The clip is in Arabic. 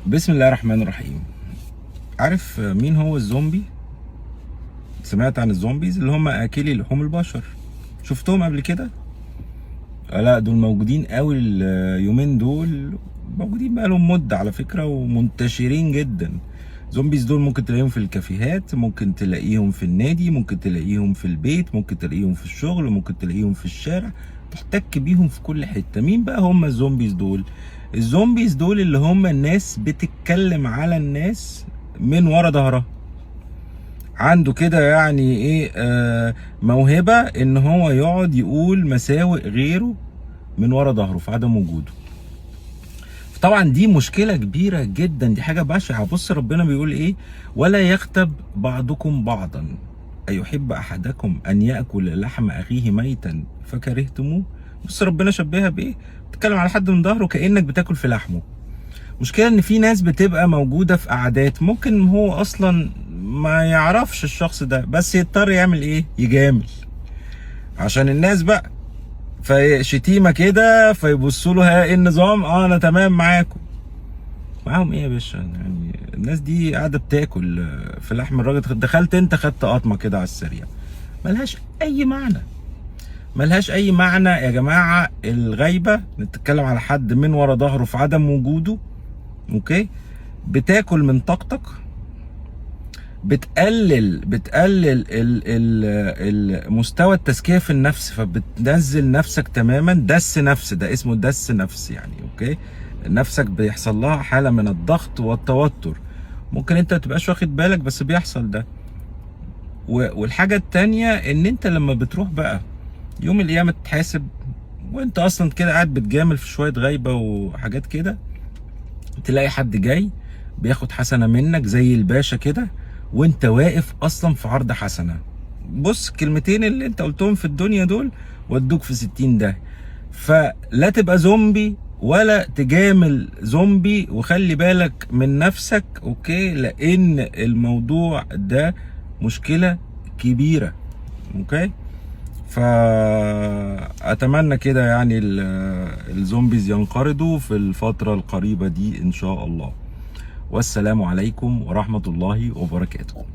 بسم الله الرحمن الرحيم. عارف مين هو الزومبي؟ سمعت عن الزومبيز اللي هم اكلي لحوم البشر؟ شفتهم قبل كده؟ لا، دول موجودين قوي اليومين دول، موجودين بقالهم مدة على فكرة ومنتشرين جدا. زومبيز دول ممكن تلاقيهم في الكافيهات، ممكن تلاقيهم في النادي، ممكن تلاقيهم في البيت، ممكن تلاقيهم في الشغل، ممكن تلاقيهم في الشارع، تحتك بيهم في كل حتة. مين بقى هم الزومبيز دول؟ الزومبيز دول اللي هم الناس بتتكلم على الناس من ورا ظهرها. عنده كده يعني ايه، موهبة ان هو يقعد يقول مساوئ غيره من ورا ظهره في عدم وجوده. طبعا دي مشكلة كبيرة جدا، دي حاجة بشعة. بص ربنا بيقول ايه: ولا يغتب بعضكم بعضا أيحب أحدكم أن يأكل لحم أخيه ميتا فكرهتموه. بص ربنا شبهها بإيه؟ بتتكلم على حد من ظهره كأنك بتاكل في لحمه. مشكلة ان في ناس بتبقى موجودة في قعدات ممكن هو اصلا ما يعرفش الشخص ده، بس يضطر يعمل ايه؟ يجامل عشان الناس بقى، فشتيمة كده فيبصوا له: ها ايه النظام؟ انا تمام معاكم. معاهم ايه يا باشا؟ يعني الناس دي قاعدة بتاكل في لحم الراجل، دخلت انت خدت قطمة كده على السريع. ملهاش اي معنى، ملهاش اي معنى يا جماعة. الغيبة نتكلم على حد من ورا ظهره في عدم وجوده، اوكي، بتاكل من طاقتك، بتقلل مستوى التزكية في النفس، فبتنزل نفسك تماما. دس نفس، ده اسمه دس نفس يعني، اوكي. نفسك بيحصل لها حالة من الضغط والتوتر، ممكن انت متبقاش واخد بالك بس بيحصل ده. والحاجة التانية ان انت لما بتروح بقى يوم القيامة تتحاسب، وانت اصلا كده قاعد بتجامل في شوية غيبة وحاجات كده، تلاقي حد جاي بياخد حسنة منك زي الباشا كده، وانت واقف اصلا في عرض حسنة. بص، كلمتين اللي انت قلتهم في الدنيا دول ودوك في 60 ده. فلا تبقى زومبي ولا تجامل زومبي، وخلي بالك من نفسك، اوكي، لان الموضوع ده مشكلة كبيرة، اوكي. فأتمنى كده يعني الزومبيز ينقرضوا في الفترة القريبة دي إن شاء الله. والسلام عليكم ورحمة الله وبركاته.